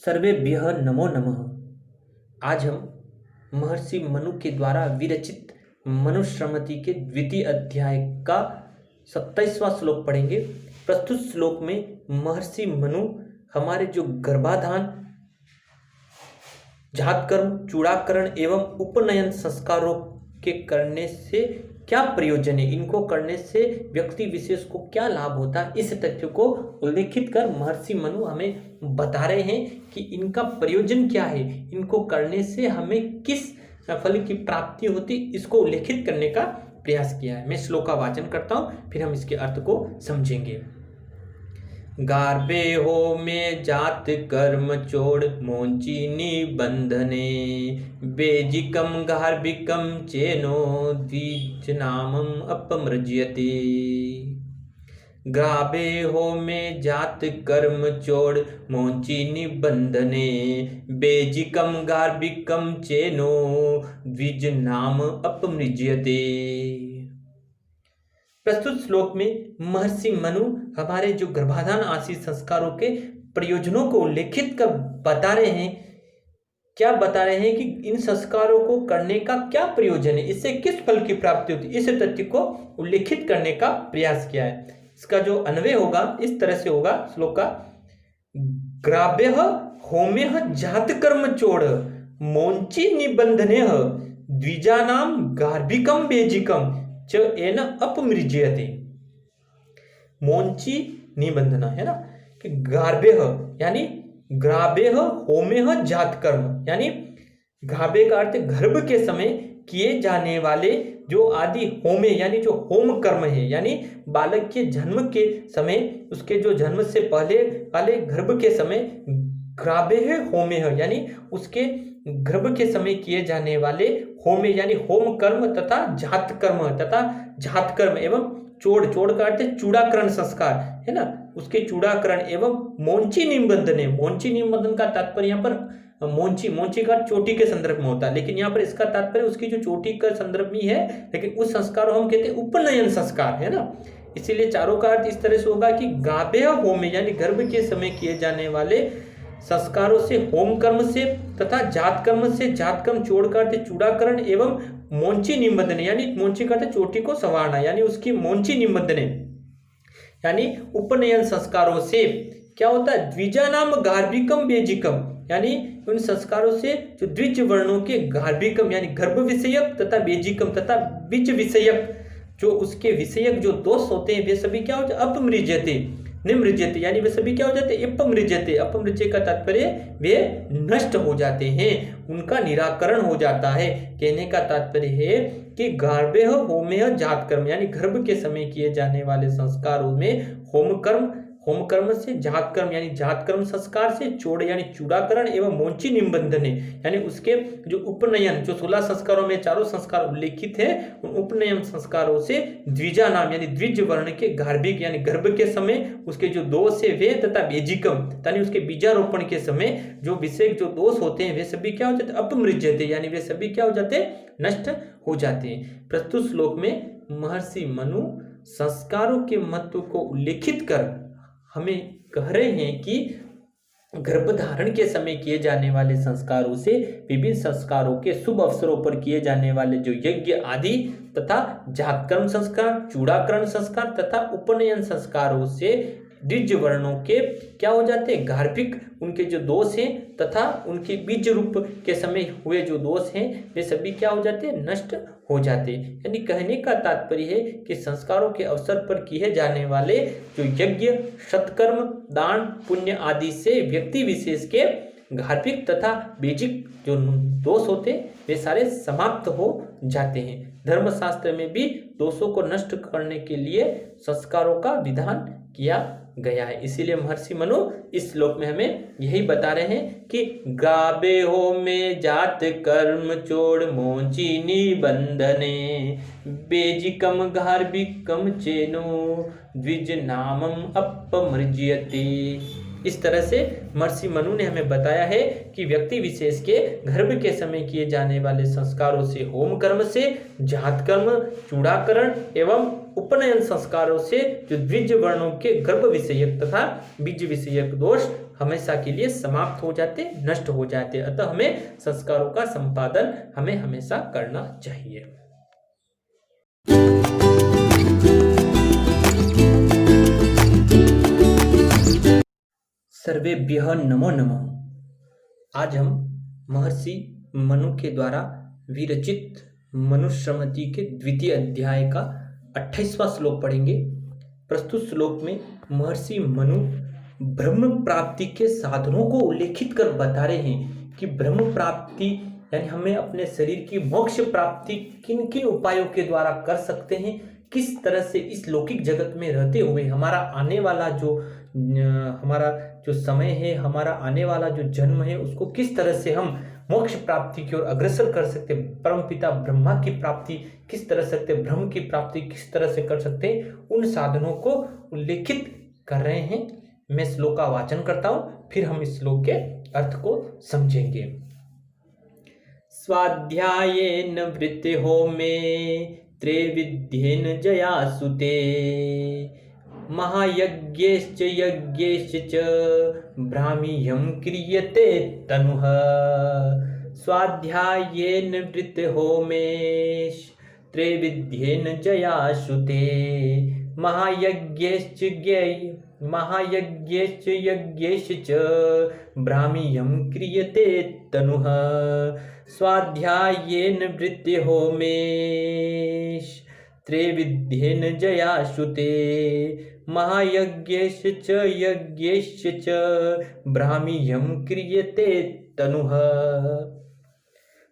सर्वेभ्यः नमो नमः। आज हम महर्षि मनु के द्वारा विरचित मनुस्मृति के द्वितीय अध्याय का 27वां श्लोक पढ़ेंगे। प्रस्तुत श्लोक में महर्षि मनु हमारे जो गर्भाधान, जातकर्म, चूड़ाकरण एवं उपनयन संस्कारों के करने से क्या प्रयोजन है, इनको करने से व्यक्ति विशेष को क्या लाभ होता है, इस तथ्य को उल्लेखित कर महर्षि मनु हमें बता रहे हैं कि इनका प्रयोजन क्या है, इनको करने से हमें किस फल की प्राप्ति होती, इसको उल्लेखित करने का प्रयास किया है। मैं श्लोक का वाचन करता हूँ, फिर हम इसके अर्थ को समझेंगे। गार्भे हो में जात कर्म चोड़ मोंची निबंधने बेजिकम गार्भिकम चेनो द्विजनामम अपमृज्यते। ग्राभे हो में जात कर्म चोड़ मोंची निबंधने बेजिकम गार्भिकम चेनो द्विजनाम अपमृज्यते। प्रस्तुत श्लोक में महर्षि मनु हमारे जो गर्भाधान आदि संस्कारों के प्रयोजनों को उल्लेखित कर बता रहे हैं। क्या बता रहे हैं कि इन संस्कारों को करने का क्या प्रयोजन है, इससे किस फल की प्राप्ति होती है, इस तथ्य को उल्लेखित करने का प्रयास किया है। इसका जो अन्वय होगा इस तरह से होगा श्लोक का। ग्राभ्य होम्य जात कर्म चोड़ मोंची निबंधने द्विजानाम गार्भिकम बेजिकम च एन अपमृज्यते। मोंची निबंधना है ना, कि गार्भे यानी ग्राभे होमे जात कर्म, यानी गार्भे का अर्थ गर्भ के समय किए जाने वाले जो आदि होमे यानी जो होम कर्म है, यानी बालक के जन्म के समय, उसके जो जन्म से पहले वाले गर्भ के समय ग्राभे है होमे है, यानी उसके गर्भ के समय किए जाने वाले होमे यानी होम कर्म तथा जात कर्म एवं चोड़ का अर्थ चूड़ाकरण संस्कार है ना, उसके चूड़ाकरण एवं मोंची निबंधन का तात्पर्य यहाँ पर मोंची का चोटी के संदर्भ में होता है, लेकिन यहाँ पर इसका तात्पर्य उसकी जो चोटी का संदर्भ में है, लेकिन उस संस्कार को हम कहते हैं उपनयन संस्कार है ना। इसीलिए चारों का अर्थ इस तरह से होगा कि गाभे होमे यानी गर्भ के समय किए जाने वाले संस्कारों से, होम कर्म से तथा जात कर्म चोड़ का अर्थ चूड़ाकरण एवं मोंची निबंधने यानी मोंची का अर्थ चोटी को संवारना, यानी उसकी मोंची निबंधने यानी उपनयन संस्कारों से क्या होता है, द्विजानाम गार्भिकम बेजिकम, यानी उन संस्कारों से जो द्विज वर्णों के गार्भिकम यानी गर्भ विषयक तथा बेजिकम तथा बीज विषयक जो उसके विषयक जो दोष होते हैं वे सभी क्या होते हैं, अपमृज्यते निमृज्यते, यानी वे सभी क्या हो जाते हैं, अपमृज्यते। अपमृज्य का तात्पर्य वे नष्ट हो जाते हैं, उनका निराकरण हो जाता है। कहने का तात्पर्य है कि गार्भे होमे जात कर्म यानी गर्भ के समय किए जाने वाले संस्कारों में होम कर्म से जात कर्म यानी जात कर्म संस्कार से चोड़ यानी चूड़ाकरण एवं मोंची निबंधने यानी उसके जो उपनयन जो 16 संस्कारों में चारों संस्कार उल्लेखित है, उन उपनयन संस्कारों से द्विजा नाम यानी द्विज वर्ण के गार्भिक यानी गर्भ के समय उसके जो दोष है वे तथा बेजिकम यानी उसके बीजारोपण के समय जो विषय जो दोष होते हैं वे सभी क्या हो जाते हैं, अपमृज्यते, यानी वे सभी क्या हो जाते हैं, नष्ट हो जाते हैं। प्रस्तुत श्लोक में महर्षि मनु संस्कारों के महत्व को उल्लेखित कर हमें कह रहे हैं कि गर्भधारण के समय किए जाने वाले संस्कारों से विभिन्न संस्कारों के शुभ अवसरों पर किए जाने वाले जो यज्ञ आदि तथा जातकर्म संस्कार, चूड़ाकरण संस्कार तथा उपनयन संस्कारों से द्विज वर्णों के क्या हो जाते हैं, गार्भिक उनके जो दोष हैं तथा उनके बीज रूप के समय हुए जो दोष हैं वे सभी क्या हो जाते हैं, नष्ट हो जाते। यानी कहने का तात्पर्य है कि संस्कारों के अवसर पर किए जाने वाले जो यज्ञ, सत्कर्म, दान, पुण्य आदि से व्यक्ति विशेष के गार्भिक तथा बेजिक जो दोष होते वे सारे समाप्त हो जाते हैं। धर्मशास्त्र में भी दोषों को नष्ट करने के लिए संस्कारों का विधान किया गया है। इसीलिए महर्षि मनु इस श्लोक में हमें यही बता रहे हैं कि गाभे होमे जात कर्म चोड़ मोंची निबंधने बेजिकम गार्भिकम चेनो द्विज नामम अपमृज्यते। इस तरह से महर्षि मनु ने हमें बताया है कि व्यक्ति विशेष के गर्भ के समय किए जाने वाले संस्कारों से, होम कर्म से, जात कर्म, चूड़ाकरण एवं उपनयन संस्कारों से जो द्विज वर्णों के गर्भ विषयक तथा बीज विषयक दोष हमेशा के लिए समाप्त हो जाते, नष्ट हो जाते। अतः हमें संस्कारों का संपादन हमें हमेशा करना चाहिए। सर्वेभ्यः नमो नमः। आज हम महर्षि मनु के द्वारा विरचित मनुस्मृति के द्वितीय अध्याय का 28वां श्लोक पढ़ेंगे। प्रस्तुत श्लोक में महर्षि मनु ब्रह्म प्राप्ति के साधनों को उल्लेखित कर बता रहे हैं कि ब्रह्म प्राप्ति यानी हमें अपने शरीर की मोक्ष प्राप्ति किन किन उपायों के द्वारा कर सकते हैं, किस तरह से इस लौकिक जगत में रहते हुए हमारा आने वाला जो समय है, हमारा आने वाला जो जन्म है, उसको किस तरह से हम मोक्ष प्राप्ति की ओर अग्रसर कर सकते, परमपिता ब्रह्मा की प्राप्ति किस तरह से सकते, ब्रह्म की प्राप्ति किस तरह से कर सकते, उन साधनों को उल्लेखित कर रहे हैं। मैं श्लोक का वाचन करता हूं, फिर हम इस श्लोक के अर्थ को समझेंगे। स्वाध्यायेन वृत्तिहो में त्रैविध्येन जयासुते महायज्ञेश्च यज्ञेश्च ब्राह्मीयं क्रियते तनुः। स्वाध्यायेन वृत्तिहो में त्रैविध्येन जयासुते महायज्ञेश्च यज्ञेश्च ब्राह्मीयं क्रियते तनुः। स्वाध्यायेन वृत्तिहो में त्रैविध्येन जयासुते महायज्ञेश्च यज्ञेश्च ब्राह्मीयं क्रियते तनुः।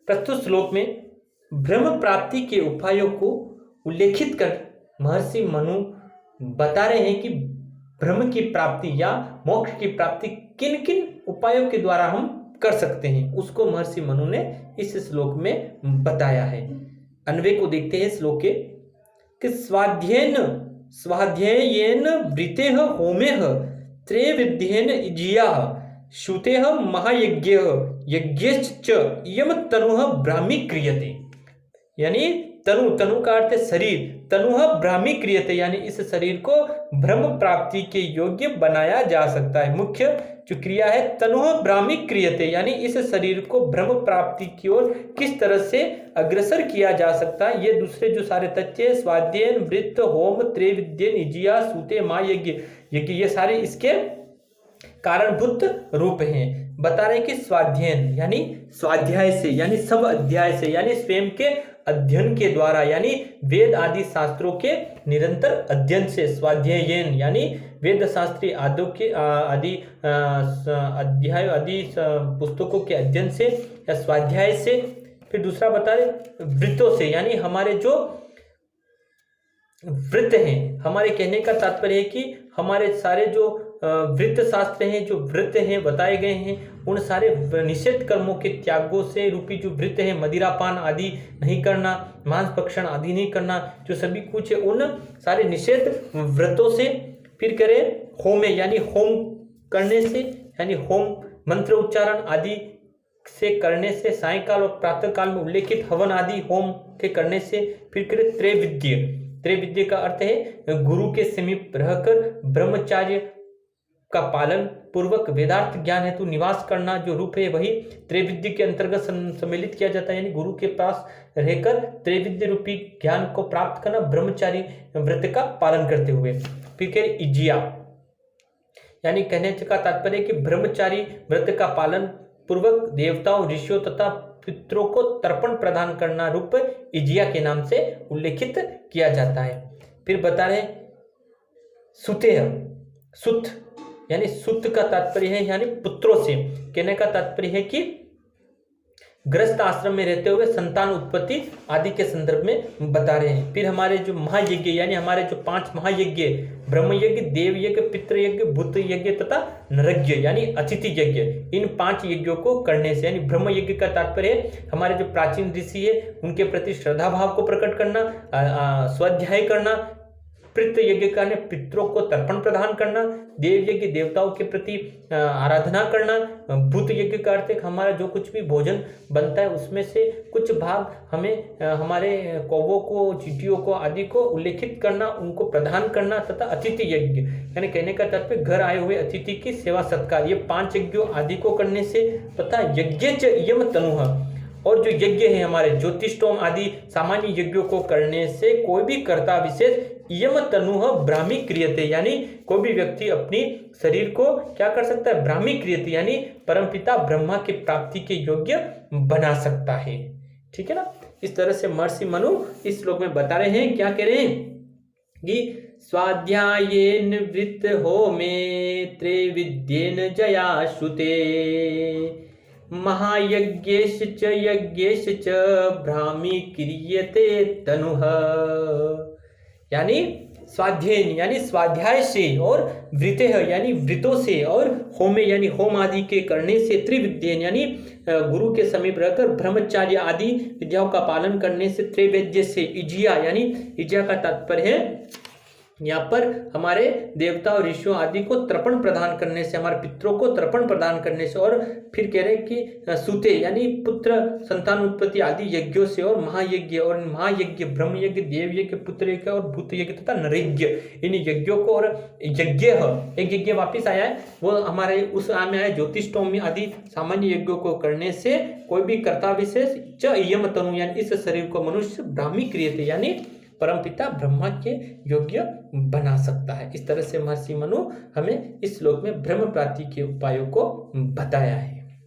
प्रस्तुत श्लोक में ब्रह्म प्राप्ति के उपायों को उल्लेखित कर महर्षि मनु बता रहे हैं कि ब्रह्म की प्राप्ति या मोक्ष की प्राप्ति किन किन उपायों के द्वारा हम कर सकते हैं, उसको महर्षि मनु ने इस श्लोक में बताया है। अन्वय को देखते हैं श्लोक के कि स्वाध्यायेन वृत्तेः होमेः त्रैविध्येन इज्याः श्रुतेः महायज्ञः यज्ञश्च इयं तनुः ब्राह्मी क्रियते। यानी तनु का अर्थ है शरीर, तनुः ब्राह्मी क्रियते यानी इस शरीर को ब्रह्म प्राप्ति के योग्य बनाया जा सकता है। मुख्य जो क्रिया है तनुः ब्राह्मी क्रियते यानी इस शरीर को ब्रह्म प्राप्ति की ओर किस तरह से अग्रसर किया जा सकता है। ये दूसरे जो सारे तथ्य स्वाध्यायन वृत्त होम त्रैविध्येन इज्या सूते महायज्ञ ये सारे इसके कारणभूत रूप हैं। बता रहे कि स्वाध्यायन यानी स्वाध्याय से यानी सब अध्याय से यानी स्वयं के अध्ययन के द्वारा यानी वेद आदि शास्त्रों के निरंतर अध्ययन से स्वाध्यायन यानी वेद शास्त्री आदि अध्याय आदि पुस्तकों के अध्ययन से या स्वाध्याय से। फिर दूसरा बता रहे वृत्तों से यानी हमारे जो वृत्त हैं, हमारे कहने का तात्पर्य है कि हमारे सारे जो वृत्त शास्त्र हैं, जो वृत्त हैं बताए गए हैं, उन सारे निषेध कर्मों के त्यागों से रूपी जो वृत्त है, मदिरापान आदि नहीं करना, मांस भक्षण आदि नहीं करना, जो सभी कुछ है उन सारे निषेध व्रतों से। फिर करें होमे यानी होम करने से यानी होम मंत्र उच्चारण आदि से करने से, सायंकाल और प्रातः काल में उल्लेखित हवन आदि होम के करने से। फिर करें त्रैविद्य का अर्थ है गुरु के समीप रहकर ब्रह्मचार्य का पालन पूर्वक वेदार्थ ज्ञान हेतु निवास करना, जो रूप है वही त्रैविद्य के अंतर्गत सम्मिलित किया जाता है। यानी गुरु के पास रहकर त्रैविद्य रूपी ज्ञान को प्राप्त करना ब्रह्मचारी व्रत का पालन करते हुए। फिर इज्या यानी कहने का तात्पर्य है कि ब्रह्मचारी व्रत का पालन पूर्वक देवताओं, ऋषियों तथा पितरों को तर्पण प्रदान करना रूप इज्या के नाम से उल्लेखित किया जाता है। फिर बता रहे सुत यानी सुत का तात्पर्य है यानी पुत्रों से। कहने का तात्पर्य है कि गृहस्थ आश्रम में रहते हुए संतान उत्पत्ति आदि के संदर्भ में बता रहे हैं। फिर हमारे जो महायज्ञ यानी हमारे जो 5 महायज्ञ ब्रह्म यज्ञ, देव यज्ञ, पितृ यज्ञ, भूत यज्ञ तथा नरयज्ञ यानी अतिथि यज्ञ, इन 5 यज्ञों को करने से यानी ब्रह्म यज्ञ का तात्पर्य है हमारे जो प्राचीन ऋषि है उनके प्रति श्रद्धा भाव को प्रकट करना, स्वाध्याय करना, पितृ यज्ञ का ने पितरों को तर्पण प्रदान करना, देव यज्ञ देवताओं के प्रति आराधना करना, भूत यज्ञ का अर्थ हमारा जो कुछ भी भोजन बनता है उसमें से कुछ भाग हमें हमारे कौवों को, चींटियों को आदि को उल्लेखित करना, उनको प्रदान करना, तथा अतिथि यज्ञ यानी कहने का तात्पर्य घर आए हुए अतिथि की सेवा सत्कार, ये 5 यज्ञों आदि को करने से, तथा यज्ञ च इयम तनुः, और जो यज्ञ है हमारे ज्योतिष्टोम आदि सामान्य यज्ञों को करने से कोई भी कर्ता विशेष इयम तनुः ब्राह्मी क्रियते, यानी कोई भी व्यक्ति अपनी शरीर को क्या कर सकता है, ब्राह्मी क्रियते यानी परमपिता ब्रह्मा की प्राप्ति के योग्य बना सकता है। ठीक है ना। इस तरह से महर्षि मनु इस श्लोक में बता रहे हैं, क्या कह रहे हैं कि स्वाध्यायेन वृत्त होमे त्रैविद्येन जया श्रुते महायज्ञेश च यज्ञेश च ब्राह्मी क्रियते तनुः, यानी स्वाध्ययन यानी स्वाध्याय से, और वृतेह यानी वृतों से, और होमे यानी होम आदि के करने से, त्रिविद्येन यानी गुरु के समीप रहकर ब्रह्मचार्य आदि विद्याओं का पालन करने से, त्रैवेद्य से, इजिया यानी इजिया का तात्पर्य है यहाँ पर हमारे देवता और ऋषियों आदि को तर्पण प्रदान करने से, हमारे पितरों को तर्पण प्रदान करने से, और फिर कह रहे हैं कि सुते यानी पुत्र संतान उत्पत्ति आदि यज्ञों से, और महायज्ञ, और महायज्ञ ब्रह्म यज्ञ, देव यज्ञ, पुत्र यज्ञ और भूत यज्ञ तथा नरयज्ञ, इन यज्ञों को, और यज्ञ एक यज्ञ वापिस आया है वो हमारे उस में आया ज्योतिष्टोम आदि सामान्य यज्ञों को करने से कोई भी कर्ता विशेष च इयम तनु यानी इस शरीर को मनुष्य ब्राह्मी क्रियते यानी परमपिता ब्रह्मा के योग्य बना सकता है। इस तरह से महर्षि मनु हमें इस श्लोक में ब्रह्म प्राप्ति के उपायों को बताया है।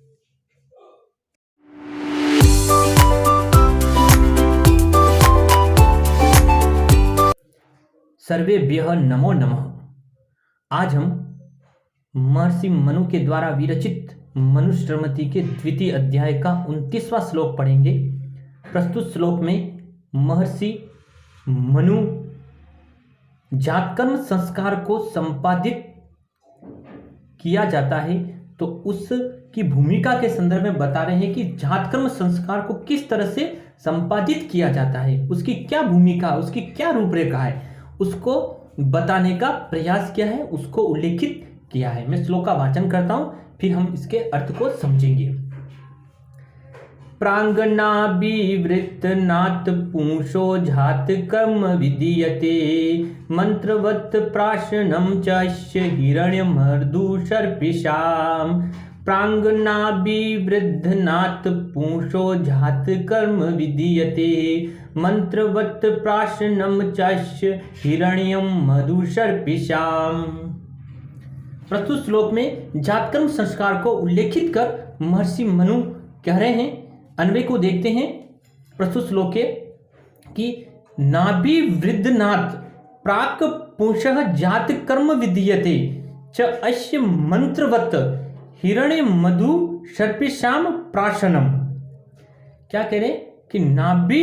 सर्वेभ्यः नमो नमः। आज हम महर्षि मनु के द्वारा विरचित मनुस्मृति के द्वितीय अध्याय का 29वां श्लोक पढ़ेंगे। प्रस्तुत श्लोक में महर्षि मनु जातकर्म संस्कार को संपादित किया जाता है, तो उसकी भूमिका के संदर्भ में बता रहे हैं कि जातकर्म संस्कार को किस तरह से संपादित किया जाता है, उसकी क्या भूमिका, उसकी क्या रूपरेखा है, उसको बताने का प्रयास किया है, उसको उल्लेखित किया है। मैं श्लोक का वाचन करता हूं, फिर हम इसके अर्थ को समझेंगे। प्रांगनाभिवृत्तनाथ पुंसो जात कर्म विधीयते मंत्रवत् प्राशनं चास्य हिरण्यमर्दुसर्पिषाम्। प्रांगनाभिवृद्धनाथ पुंसो जात कर्म विधीयते मंत्रवत् प्राशनं चास्य हिरण्यमर्दुसर्पिषाम्। प्रस्तुत श्लोक में जातकर्म संस्कार को उल्लेखित कर महर्षि मनु कह रहे हैं, अन्वय को देखते हैं प्रस्तुत श्लोक के कि नाभि वृद्धनाथ प्राक पुंसः जात कर्म विधीयते च अस्य मंत्रवत् हिरण्य मधु सर्पिषाम प्राशनम। क्या कह रहे कि नाभि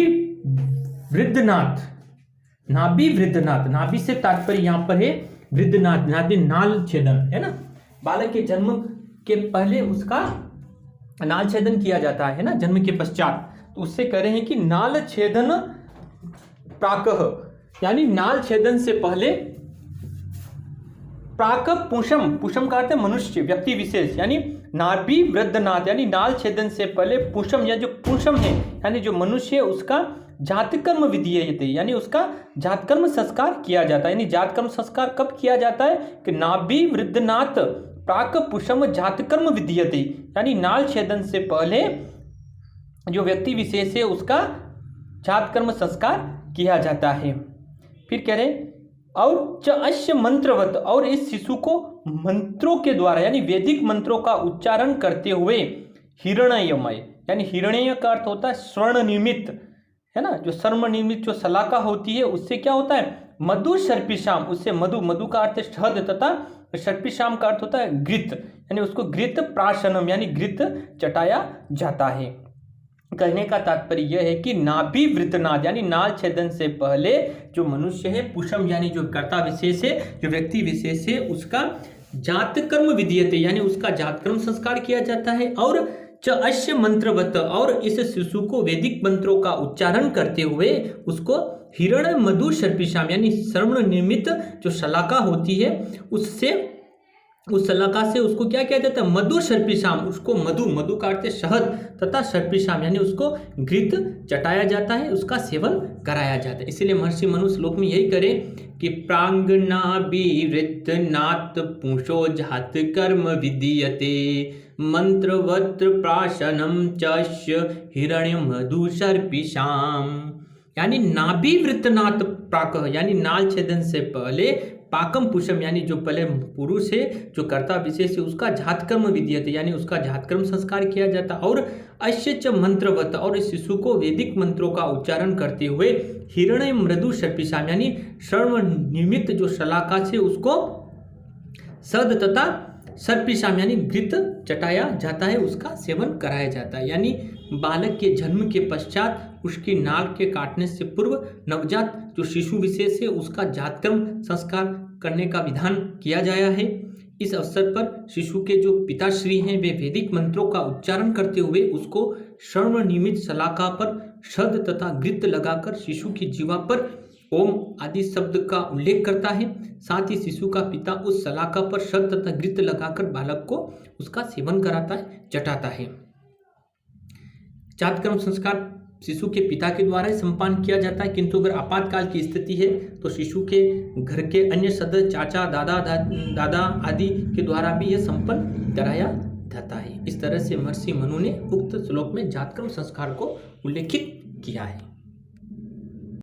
वृद्धनाथ, नाभि वृद्धनाथ, नाभि से तात्पर्य यहाँ पर है वृद्धनाथ, नाभि नाल छेदन है ना, बालक के जन्म के पहले उसका नाल छेदन किया जाता है ना, जन्म के पश्चात, तो उससे कह रहे हैं कि नाल छेदन प्राकः यानी नाल छेदन से पहले, प्राक पुषम, पुषम का अर्थ है मनुष्य, व्यक्ति विशेष, यानी नाभि वृद्धनाथ यानी नाल छेदन से पहले पुषम या जो पुषम है यानी जो मनुष्य है उसका जातकर्म विधीयते यानी उसका जातकर्म संस्कार किया जाता है। यानी जातकर्म संस्कार कब किया जाता है कि नाभि वृद्धनाथ प्राक पुषम जातकर्म विधीयते यानी नाल छेदन से पहले जो व्यक्ति विशेष है उसका जातकर्म संस्कार किया जाता है। फिर कह रहे और च अश्य मंत्रवत, और इस शिशु को मंत्रों के द्वारा यानी वैदिक मंत्रों का उच्चारण करते हुए हिरण्यमय यानी हिरण्य का अर्थ होता है स्वर्ण निर्मित है ना, जो स्वर्ण निर्मित जो सलाका होती है उससे क्या होता है मधु सर्पिशाम, उससे मधु, मधु का अर्थ शहद तथा सर्पिशाम का अर्थ होता है घृत, यानी उसको घृत प्राशनम यानी घृत चटाया जाता है। कहने का तात्पर्य यह है कि नाभि वृद्धनाथ यानी नाल छेदन से पहले जो मनुष्य है, पुषम यानी जो कर्ता विशेष है, जो व्यक्ति विशेष है, उसका जातकर्म विधीयते यानी उसका जातकर्म संस्कार किया जाता है। और च अश्य मंत्रवत, और इस शिशु को वैदिक मंत्रों का उच्चारण करते हुए उसको हिरण्य मधु सर्पिशाम यानी स्वर्ण निर्मित जो शलाका होती है उससे, उस शलाका से उसको क्या किया जाता है, मधु सर्पिशाम, उसको मधु का अर्थ है शहद, तथा सर्पिशाम यानी उसको घृत चटाया जाता है, उसका सेवन कराया जाता है। इसीलिए महर्षि मनु श्लोक में यही करे कि प्रांगनाभिवृत नात पुंसो जात कर्म विधीयते मंत्रवत प्राशनम चस्य हिरण्य मधु सर्पिशाम, यानी नाभिवृतनाथ प्राक यानी नाल छेदन से पहले पाकम पुषम यानी जो पहले पुरुष है जो कर्ता विशेष है उसका जातकर्म विधीयते यानी उसका जातकर्म संस्कार किया जाता, और अश्य च मंत्रवत और इस शिशु को वैदिक मंत्रों का उच्चारण करते हुए हिरण्य मृदु सर्पिशाम यानी स्वर्ण निर्मित जो शलाका से उसको शहद तथा सर्पिशाम यानी घृत चटाया जाता है, उसका सेवन कराया जाता है। यानी बालक के जन्म के पश्चात उसकी नाल के काटने से पूर्व नवजात जो शिशु विशेष है उसका जातकर्म संस्कार करने का विधान किया गया है। इस अवसर पर शिशु के जो पिताश्री हैं वे वैदिक मंत्रों का उच्चारण करते हुए उसको स्वर्ण निर्मित शलाका पर शहद तथा घृत लगाकर शिशु की जीवा पर ओम आदि शब्द का उल्लेख करता है। साथ ही शिशु का पिता उस शलाका पर शहद तथा घृत लगाकर बालक को उसका सेवन कराता है, चटाता है। जातकर्म संस्कार शिशु के पिता के द्वारा ही संपन्न किया जाता है, किंतु अगर आपातकाल की स्थिति है तो शिशु के घर के अन्य सदस्य चाचा दादा आदि के द्वारा भी यह संपन्न कराया जाता है। इस तरह से महर्षि मनु ने उक्त श्लोक में जातकर्म संस्कार को उल्लेखित किया है।